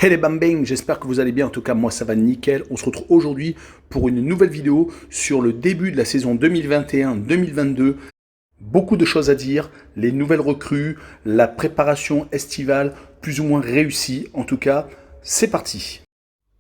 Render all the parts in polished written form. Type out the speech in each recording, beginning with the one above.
Hey bam bang, j'espère que vous allez bien, en tout cas moi ça va nickel. On se retrouve aujourd'hui pour une nouvelle vidéo sur le début de la saison 2021-2022. Beaucoup de choses à dire, les nouvelles recrues, la préparation estivale plus ou moins réussie. En tout cas, c'est parti.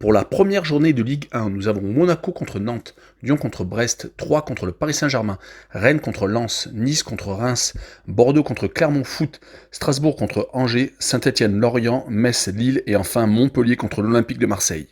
Pour la première journée de Ligue 1, nous avons Monaco contre Nantes, Lyon contre Brest, Troyes contre le Paris Saint-Germain, Rennes contre Lens, Nice contre Reims, Bordeaux contre Clermont Foot, Strasbourg contre Angers, Saint-Etienne, Lorient, Metz, Lille et enfin Montpellier contre l'Olympique de Marseille.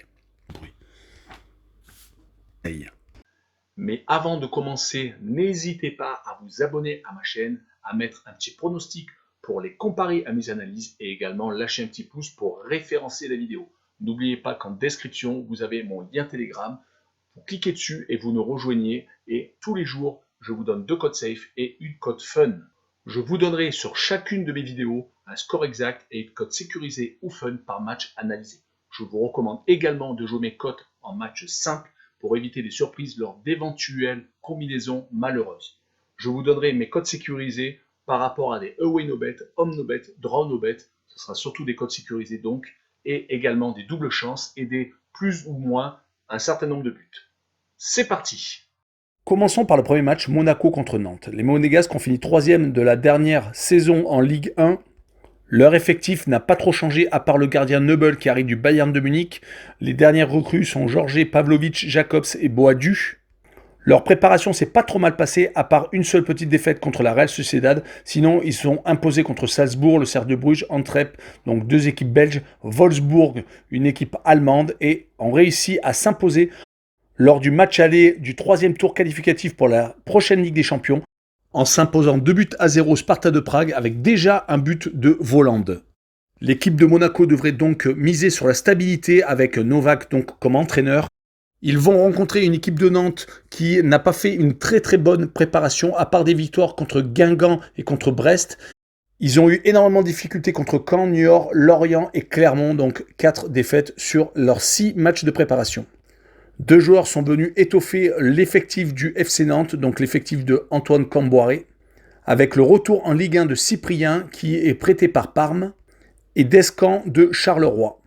Mais avant de commencer, n'hésitez pas à vous abonner à ma chaîne, à mettre un petit pronostic pour les comparer à mes analyses et également lâcher un petit pouce pour référencer la vidéo. N'oubliez pas qu'en description, vous avez mon lien Telegram. Vous cliquez dessus et vous nous rejoignez. Et tous les jours, je vous donne 2 codes safe et une code fun. Je vous donnerai sur chacune de mes vidéos un score exact et une code sécurisé ou fun par match analysé. Je vous recommande également de jouer mes cotes en match simple pour éviter des surprises lors d'éventuelles combinaisons malheureuses. Je vous donnerai mes codes sécurisés par rapport à des away no bet, home no bet, draw no bet. Ce sera surtout des codes sécurisés donc, et également des doubles chances et des plus ou moins un certain nombre de buts. C'est parti. Commençons par le premier match, Monaco contre Nantes. Les Monégasques ont fini 3e de la dernière saison en Ligue 1. Leur effectif n'a pas trop changé à part le gardien Neubel qui arrive du Bayern de Munich. Les dernières recrues sont Georges Pavlovic, Jacobs et Boadu. Leur préparation s'est pas trop mal passée à part une seule petite défaite contre la Real Sociedad. Sinon, ils sont imposés contre Salzbourg, le Cercle de Bruges, Antwerp, donc 2 équipes belges, Wolfsburg, une équipe allemande, et ont réussi à s'imposer lors du match aller du 3e tour qualificatif pour la prochaine Ligue des Champions, en s'imposant 2-0 Sparta de Prague avec déjà un but de Voland. L'équipe de Monaco devrait donc miser sur la stabilité avec Novak donc comme entraîneur. Ils vont rencontrer une équipe de Nantes qui n'a pas fait une très bonne préparation, à part des victoires contre Guingamp et contre Brest. Ils ont eu énormément de difficultés contre Caen, Niort, Lorient et Clermont, donc 4 défaites sur leurs 6 matchs de préparation. 2 joueurs sont venus étoffer l'effectif du FC Nantes, donc l'effectif de Antoine Camboiré, avec le retour en Ligue 1 de Cyprien qui est prêté par Parme et Descamps de Charleroi.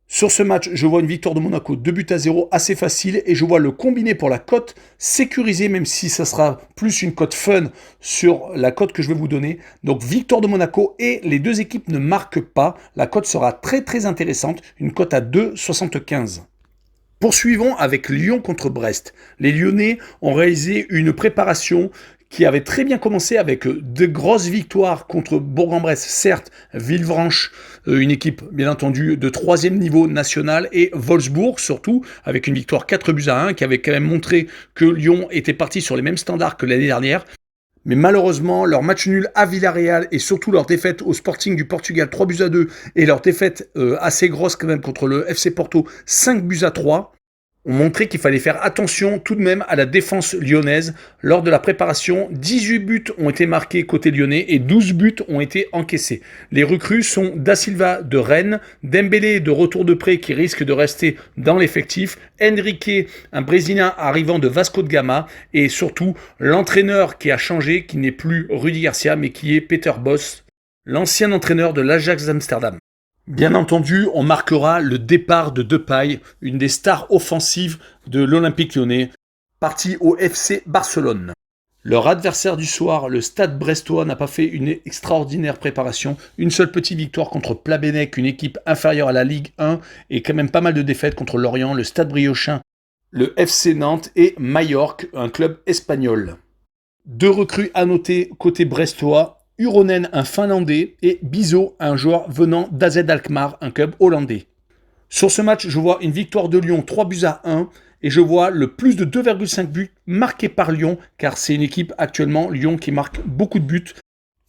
Sur ce match, je vois une victoire de Monaco 2-0 assez facile et je vois le combiné pour la cote sécurisée, même si ça sera plus une cote fun sur la cote que je vais vous donner. Donc victoire de Monaco et les deux équipes ne marquent pas. La cote sera très intéressante, une cote à 2,75. Poursuivons avec Lyon contre Brest. Les Lyonnais ont réalisé une préparation qui avait très bien commencé avec de grosses victoires contre Bourg-en-Bresse, certes, Villefranche, une équipe bien entendu de 3e niveau national, et Wolfsburg surtout, avec une victoire 4-1 qui avait quand même montré que Lyon était parti sur les mêmes standards que l'année dernière. Mais malheureusement, leur match nul à Villarreal et surtout leur défaite au Sporting du Portugal 3-2 et leur défaite assez grosse quand même contre le FC Porto 5-3 ont montré qu'il fallait faire attention tout de même à la défense lyonnaise. Lors de la préparation, 18 buts ont été marqués côté lyonnais et 12 buts ont été encaissés. Les recrues sont Da Silva de Rennes, Dembélé de retour de prêt qui risque de rester dans l'effectif, Enrique, un Brésilien arrivant de Vasco de Gama, et surtout l'entraîneur qui a changé, qui n'est plus Rudy Garcia mais qui est Peter Bosz, l'ancien entraîneur de l'Ajax d'Amsterdam. Bien entendu, on marquera le départ de Depay, une des stars offensives de l'Olympique Lyonnais, parti au FC Barcelone. Leur adversaire du soir, le Stade Brestois, n'a pas fait une extraordinaire préparation. Une seule petite victoire contre Plabennec, une équipe inférieure à la Ligue 1, et quand même pas mal de défaites contre Lorient, le Stade Briochin, le FC Nantes et Majorque, un club espagnol. 2 recrues à noter côté brestois, Uronen, un Finlandais, et Bizot, un joueur venant d'AZ Alkmaar, un club hollandais. Sur ce match, je vois une victoire de Lyon 3-1 et je vois le plus de 2,5 buts marqués par Lyon, car c'est une équipe actuellement, Lyon, qui marque beaucoup de buts.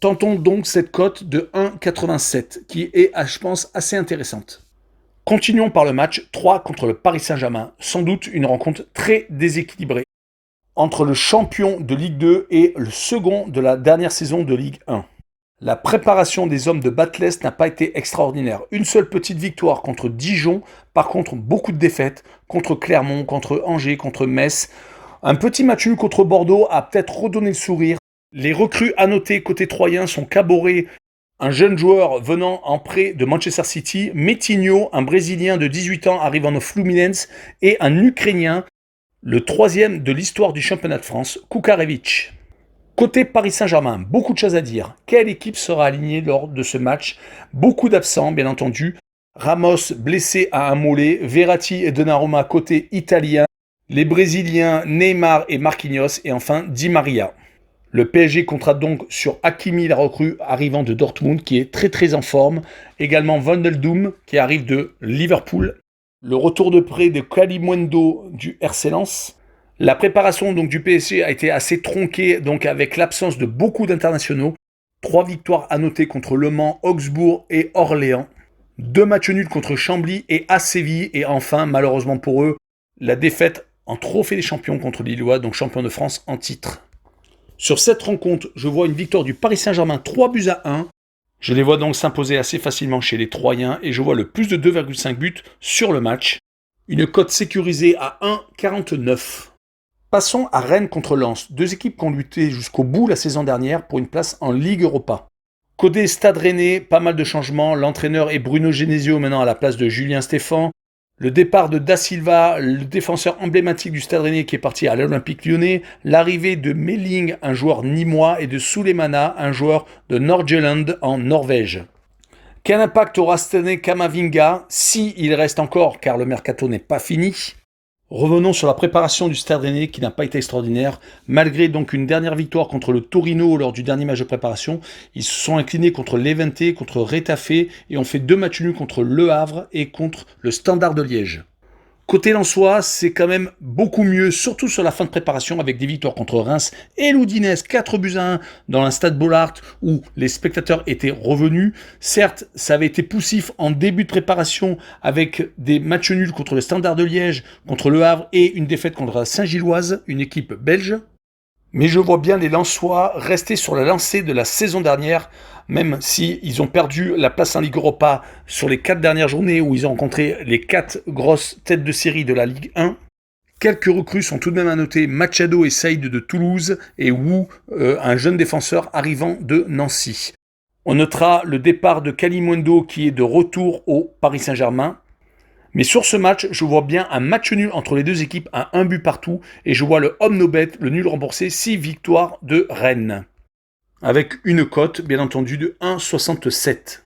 Tentons donc cette cote de 1,87 qui est, je pense, assez intéressante. Continuons par le match 3 contre le Paris Saint-Germain, sans doute une rencontre très déséquilibrée entre le champion de Ligue 2 et le second de la dernière saison de Ligue 1. La préparation des hommes de Batles n'a pas été extraordinaire. Une seule petite victoire contre Dijon, par contre beaucoup de défaites contre Clermont, contre Angers, contre Metz. Un petit match nul contre Bordeaux a peut-être redonné le sourire. Les recrues à noter côté troyen sont Caboret Un jeune joueur venant en prêt de Manchester City, Metinho, un Brésilien de 18 ans arrivant au Fluminense, et un Ukrainien, le troisième de l'histoire du championnat de France, Kukarevic. Côté Paris Saint-Germain, beaucoup de choses à dire. Quelle équipe sera alignée lors de ce match? Beaucoup d'absents, bien entendu. Ramos blessé à un mollet, Verratti et Donnarumma côté italien, les Brésiliens Neymar et Marquinhos, et enfin Di Maria. Le PSG comptera donc sur Hakimi, la recrue arrivant de Dortmund, qui est très en forme. Également Wijnaldum, qui arrive de Liverpool. Le retour de prêt de Kalimundo du RC Lens. La préparation donc du PSG a été assez tronquée, donc avec l'absence de beaucoup d'internationaux. 3 victoires à noter contre Le Mans, Augsbourg et Orléans. 2 matchs nuls contre Chambly et à Séville. Et enfin, malheureusement pour eux, la défaite en Trophée des Champions contre les Lillois, donc champion de France en titre. Sur cette rencontre, je vois une victoire du Paris Saint-Germain 3-1. Je les vois donc s'imposer assez facilement chez les Troyens et je vois le plus de 2,5 buts sur le match. Une cote sécurisée à 1,49. Passons à Rennes contre Lens, 2 équipes qui ont lutté jusqu'au bout la saison dernière pour une place en Ligue Europa. Côté Stade Rennais, pas mal de changements. L'entraîneur est Bruno Genesio maintenant à la place de Julien Stéphan. Le départ de Da Silva, le défenseur emblématique du Stade Rennais qui est parti à l'Olympique Lyonnais. L'arrivée de Melling, un joueur nîmois, et de Souleymana, un joueur de Nordjylland en Norvège. Quel impact aura Stane Kamavinga si il reste encore, car le mercato n'est pas fini? Revenons sur la préparation du Stade Rennais qui n'a pas été extraordinaire. Malgré donc une dernière victoire contre le Torino lors du dernier match de préparation, ils se sont inclinés contre l'Eventé, contre Retafe et ont fait 2 matchs nuls contre Le Havre et contre le Standard de Liège. Côté lensois, c'est quand même beaucoup mieux, surtout sur la fin de préparation, avec des victoires contre Reims et l'Udinese, 4-1 dans un stade Bollaert où les spectateurs étaient revenus. Certes, ça avait été poussif en début de préparation avec des matchs nuls contre le Standard de Liège, contre Le Havre et une défaite contre la Saint-Gilloise, une équipe belge. Mais je vois bien les Lensois rester sur la lancée de la saison dernière, même s'ils ont perdu la place en Ligue Europa sur les 4 dernières journées où ils ont rencontré les 4 grosses têtes de série de la Ligue 1. Quelques recrues sont tout de même à noter, Machado et Saïd de Toulouse et Wu, un jeune défenseur arrivant de Nancy. On notera le départ de Kalimundo qui est de retour au Paris Saint-Germain. Mais sur ce match, je vois bien un match nul entre les 2 équipes à 1 but partout et je vois le homme no bet, le nul remboursé, 6 victoires de Rennes. Avec une cote, bien entendu, de 1,67.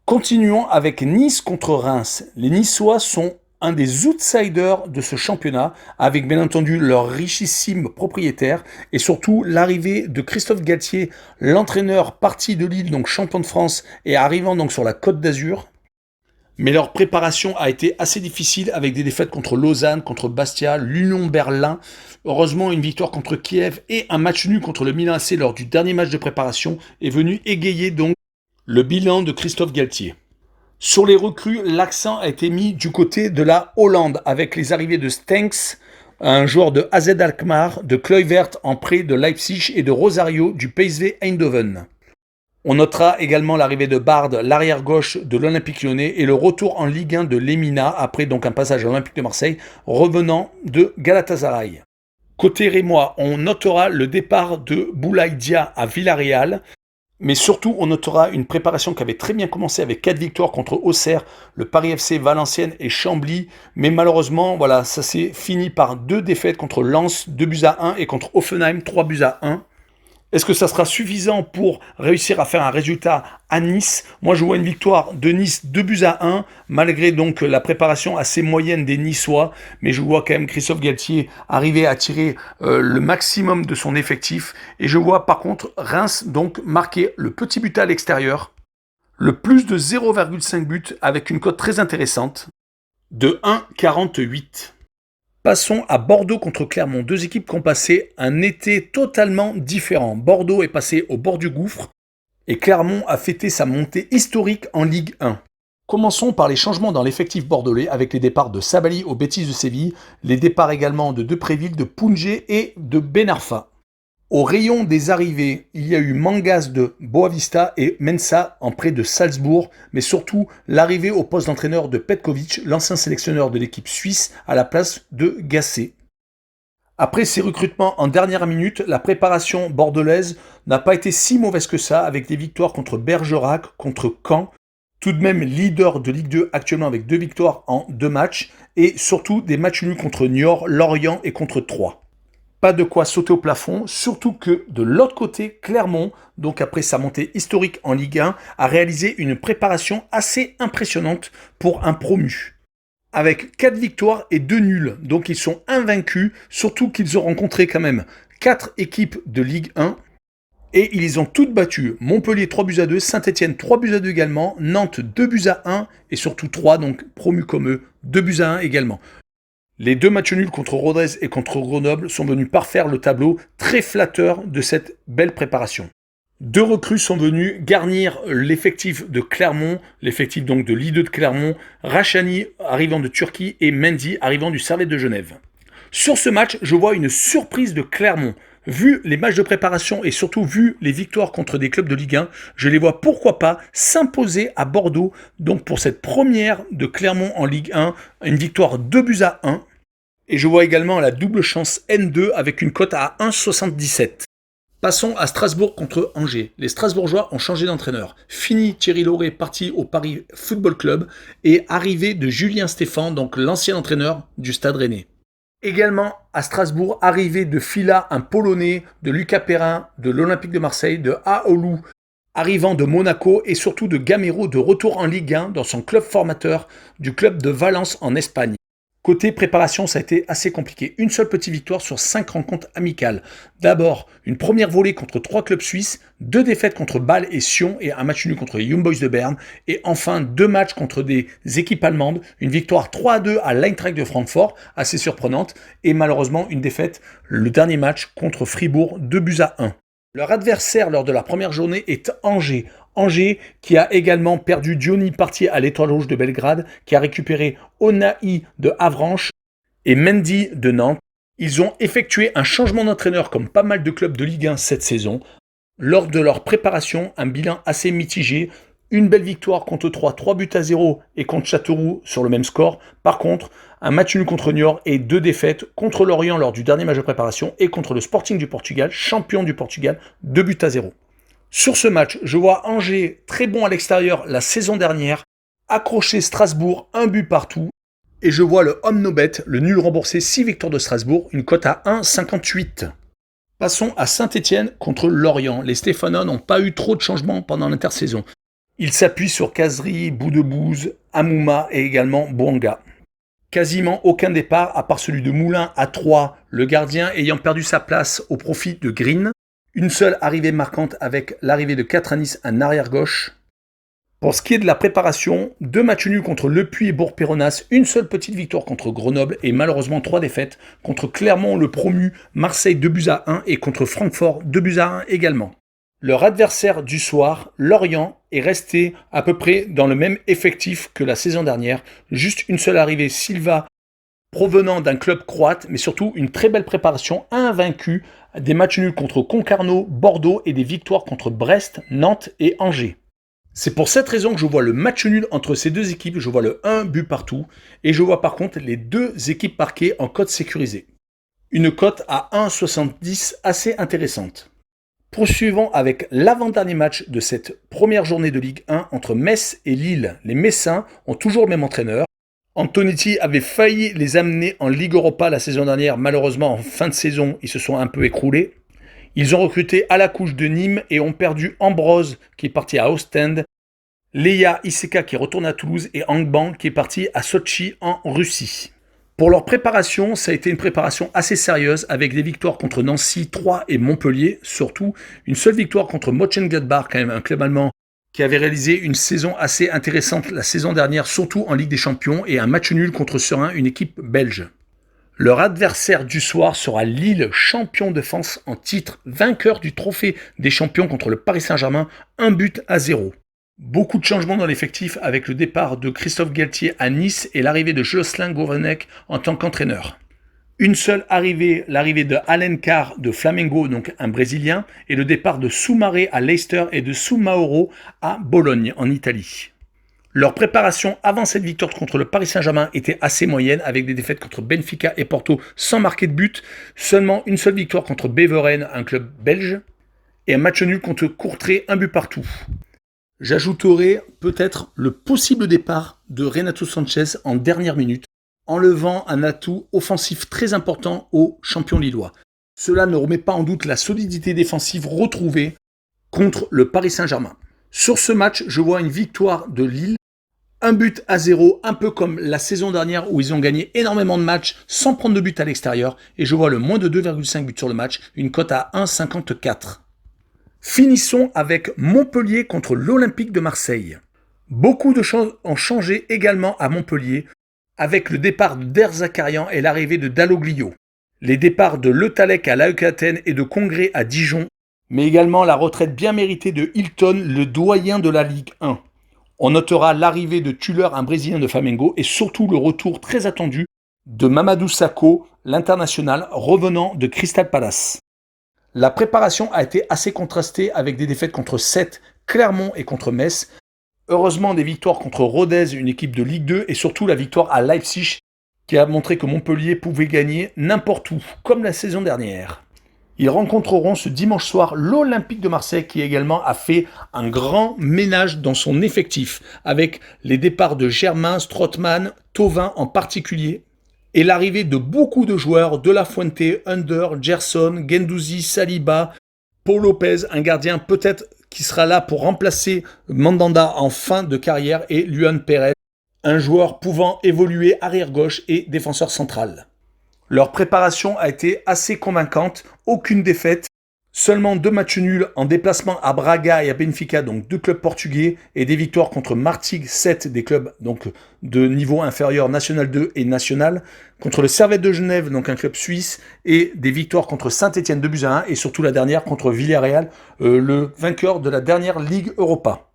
Continuons avec Nice contre Reims. Les Niçois sont un des outsiders de ce championnat, avec bien entendu leur richissime propriétaire et surtout l'arrivée de Christophe Galtier, l'entraîneur parti de Lille, donc champion de France, et arrivant donc sur la Côte d'Azur. Mais leur préparation a été assez difficile avec des défaites contre Lausanne, contre Bastia, l'Union Berlin. Heureusement, une victoire contre Kiev et un match nul contre le Milan AC lors du dernier match de préparation est venu égayer donc le bilan de Christophe Galtier. Sur les recrues, l'accent a été mis du côté de la Hollande avec les arrivées de Stenks, un joueur de AZ Alkmaar, de Kluivert en prêt de Leipzig et de Rosario du PSV Eindhoven. On notera également l'arrivée de Bard, l'arrière-gauche de l'Olympique Lyonnais, et le retour en Ligue 1 de Lemina, après donc un passage à l'Olympique de Marseille, revenant de Galatasaray. Côté rémois, on notera le départ de Boulaye Dia à Villarreal, mais surtout on notera une préparation qui avait très bien commencé avec 4 victoires contre Auxerre, le Paris FC, Valenciennes et Chambly, mais malheureusement, voilà, ça s'est fini par 2 défaites contre Lens, 2-1, et contre Hoffenheim, 3-1. Est-ce que ça sera suffisant pour réussir à faire un résultat à Nice? Moi, je vois une victoire de Nice 2-1, malgré donc la préparation assez moyenne des Niçois. Mais je vois quand même Christophe Galtier arriver à tirer le maximum de son effectif. Et je vois par contre Reims donc marquer le petit but à l'extérieur. Le plus de 0,5 but avec une cote très intéressante de 1,48. Passons à Bordeaux contre Clermont, 2 équipes qui ont passé un été totalement différent. Bordeaux est passé au bord du gouffre et Clermont a fêté sa montée historique en Ligue 1. Commençons par les changements dans l'effectif bordelais avec les départs de Sabali au Betis de Séville, les départs également de Depréville, de Poungé et de Benarfa. Au rayon des arrivées, il y a eu Mangas de Boavista et Mensah en prêt de Salzbourg, mais surtout l'arrivée au poste d'entraîneur de Petkovic, l'ancien sélectionneur de l'équipe suisse, à la place de Gasset. Après ces recrutements en dernière minute, la préparation bordelaise n'a pas été si mauvaise que ça, avec des victoires contre Bergerac, contre Caen, tout de même leader de Ligue 2 actuellement avec 2 victoires en 2 matchs, et surtout des matchs nuls contre Niort, Lorient et contre Troyes. Pas de quoi sauter au plafond, surtout que de l'autre côté, Clermont, donc après sa montée historique en Ligue 1, a réalisé une préparation assez impressionnante pour un promu. Avec 4 victoires et 2 nuls, donc ils sont invaincus, surtout qu'ils ont rencontré quand même 4 équipes de Ligue 1, et ils les ont toutes battues. Montpellier 3-2, Saint-Etienne 3-2 également, Nantes 2-1, et surtout 3, donc promus comme eux, 2-1 également. Les 2 matchs nuls contre Rodez et contre Grenoble sont venus parfaire le tableau très flatteur de cette belle préparation. 2 recrues sont venues garnir l'effectif de Clermont, l'effectif donc de Ligue 2 de Clermont, Rachani arrivant de Turquie et Mendy arrivant du Servette de Genève. Sur ce match, je vois une surprise de Clermont. Vu les matchs de préparation et surtout vu les victoires contre des clubs de Ligue 1, je les vois pourquoi pas s'imposer à Bordeaux, donc pour cette première de Clermont en Ligue 1, une victoire 2-1. Et je vois également la double chance N2 avec une cote à 1,77. Passons à Strasbourg contre Angers. Les Strasbourgeois ont changé d'entraîneur. Fini Thierry Lauré, parti au Paris Football Club, et arrivée de Julien Stéphan, donc l'ancien entraîneur du Stade Rennais. Également à Strasbourg, arrivée de Fila, un Polonais, de Lucas Perrin, de l'Olympique de Marseille, de Aoulou, arrivant de Monaco, et surtout de Gamero, de retour en Ligue 1 dans son club formateur du club de Valence en Espagne. Côté préparation, ça a été assez compliqué. Une seule petite victoire sur 5 rencontres amicales. D'abord, une première volée contre 3 clubs suisses, 2 défaites contre Bâle et Sion et un match nul contre les Young Boys de Berne. Et enfin, 2 matchs contre des équipes allemandes. Une victoire 3-2 à l'Eintracht de Francfort, assez surprenante. Et malheureusement, une défaite, le dernier match contre Fribourg, 2-1. Leur adversaire lors de la première journée est Angers. Angers qui a également perdu Diony Partier à l'Étoile Rouge de Belgrade, qui a récupéré Onahi de Avranches et Mendy de Nantes. Ils ont effectué un changement d'entraîneur comme pas mal de clubs de Ligue 1 cette saison. Lors de leur préparation, un bilan assez mitigé. Une belle victoire contre 3-0 et contre Châteauroux sur le même score. Par contre, un match nul contre Niort et 2 défaites contre Lorient lors du dernier match de préparation et contre le Sporting du Portugal, champion du Portugal, 2-0. Sur ce match, je vois Angers très bon à l'extérieur la saison dernière, accrocher Strasbourg 1 but partout, et je vois le Homme Nobet, le nul remboursé 6 victoires de Strasbourg, une cote à 1,58. Passons à Saint-Etienne contre Lorient. Les Stéphanois n'ont pas eu trop de changements pendant l'intersaison. Ils s'appuient sur Kazri, Boudebouze, Amouma et également Bouanga. Quasiment aucun départ à part celui de Moulin à 3, le gardien ayant perdu sa place au profit de Green. Une seule arrivée marquante avec l'arrivée de Catranis, un arrière-gauche. Pour ce qui est de la préparation, 2 matchs nuls contre Le Puy et Bourg-Péronas, une seule petite victoire contre Grenoble et malheureusement 3 défaites contre Clermont le promu, Marseille 2-1 et contre Francfort 2-1 également. Leur adversaire du soir, Lorient, est resté à peu près dans le même effectif que la saison dernière. Juste une seule arrivée, Silva, provenant d'un club croate, mais surtout une très belle préparation, invaincu, des matchs nuls contre Concarneau, Bordeaux et des victoires contre Brest, Nantes et Angers. C'est pour cette raison que je vois le match nul entre ces deux équipes, je vois le 1 but partout, et je vois par contre les 2 équipes marquées en cote sécurisée. Une cote à 1,70 assez intéressante. Poursuivons avec l'avant-dernier match de cette première journée de Ligue 1 entre Metz et Lille. Les Messins ont toujours le même entraîneur. Antonetti avait failli les amener en Ligue Europa la saison dernière. Malheureusement, en fin de saison, ils se sont un peu écroulés. Ils ont recruté à la couche de Nîmes et ont perdu Ambrose qui est parti à Ostend, Leia Iseka qui retourne à Toulouse et Angban qui est parti à Sochi en Russie. Pour leur préparation, ça a été une préparation assez sérieuse avec des victoires contre Nancy, Troyes et Montpellier, surtout une seule victoire contre Mönchengladbach, quand même un club allemand qui avait réalisé une saison assez intéressante la saison dernière, surtout en Ligue des Champions, et un match nul contre Serein, une équipe belge. Leur adversaire du soir sera Lille, champion de France en titre, vainqueur du trophée des champions contre le Paris Saint-Germain, 1-0. Beaucoup de changements dans l'effectif avec le départ de Christophe Galtier à Nice et l'arrivée de Jocelyn Gourvenec en tant qu'entraîneur. Une seule arrivée, l'arrivée de Alencar de Flamengo, donc un Brésilien, et le départ de Soumaré à Leicester et de Soumaoro à Bologne en Italie. Leur préparation avant cette victoire contre le Paris Saint-Germain était assez moyenne, avec des défaites contre Benfica et Porto sans marquer de but, seulement une seule victoire contre Beveren, un club belge, et un match nul contre Courtrai, un but partout. J'ajouterai peut-être le possible départ de Renato Sanchez en dernière minute, enlevant un atout offensif très important aux champions lillois. Cela ne remet pas en doute la solidité défensive retrouvée contre le Paris Saint-Germain. Sur ce match, je vois une victoire de Lille, 1-0, un peu comme la saison dernière où ils ont gagné énormément de matchs sans prendre de but à l'extérieur, et je vois le moins de 2,5 buts sur le match, une cote à 1,54. Finissons avec Montpellier contre l'Olympique de Marseille. Beaucoup de choses ont changé également à Montpellier, avec le départ d'Er Zakarian et l'arrivée de Dalloglio. Les départs de Le Tallec à l'AEK Athènes et de Congrès à Dijon, mais également la retraite bien méritée de Hilton, le doyen de la Ligue 1. On notera l'arrivée de Tuller, un Brésilien de Flamengo, et surtout le retour très attendu de Mamadou Sakho, l'international revenant de Crystal Palace. La préparation a été assez contrastée avec des défaites contre Sète, Clermont et contre Metz. Heureusement des victoires contre Rodez, une équipe de Ligue 2, et surtout la victoire à Leipzig qui a montré que Montpellier pouvait gagner n'importe où, comme la saison dernière. Ils rencontreront ce dimanche soir l'Olympique de Marseille qui également a fait un grand ménage dans son effectif avec les départs de Germain, Strootman, Thauvin en particulier et l'arrivée de beaucoup de joueurs de La Fuente, Under, Gerson, Guendouzi, Saliba, Paul Lopez, un gardien peut-être qui sera là pour remplacer Mandanda en fin de carrière et Luan Pérez, un joueur pouvant évoluer arrière-gauche et défenseur central. Leur préparation a été assez convaincante, aucune défaite, seulement 2 matchs nuls en déplacement à Braga et à Benfica, donc 2 clubs portugais, et des victoires contre Martigues, 7 des clubs donc de niveau inférieur, National 2 et National, contre le Servette de Genève, donc un club suisse, et des victoires contre Saint-Etienne 2-1, et surtout la dernière contre Villarreal, le vainqueur de la dernière Ligue Europa.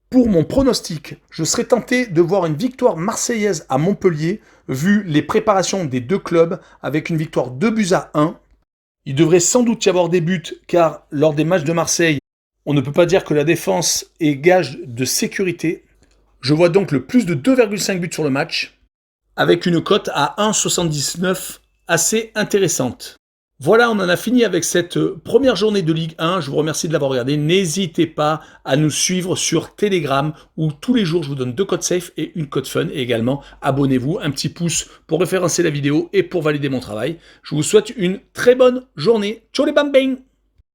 Pour mon pronostic, je serais tenté de voir une victoire marseillaise à Montpellier, vu les préparations des 2 clubs, avec une victoire 2-1. Il devrait sans doute y avoir des buts, car lors des matchs de Marseille, on ne peut pas dire que la défense est gage de sécurité. Je vois donc le plus de 2,5 buts sur le match, avec une cote à 1,79 assez intéressante. Voilà, on en a fini avec cette première journée de Ligue 1. Je vous remercie de l'avoir regardé. N'hésitez pas à nous suivre sur Telegram où tous les jours je vous donne 2 codes safe et une code fun. Et également, abonnez-vous, un petit pouce pour référencer la vidéo et pour valider mon travail. Je vous souhaite une très bonne journée. Ciao les bam bang!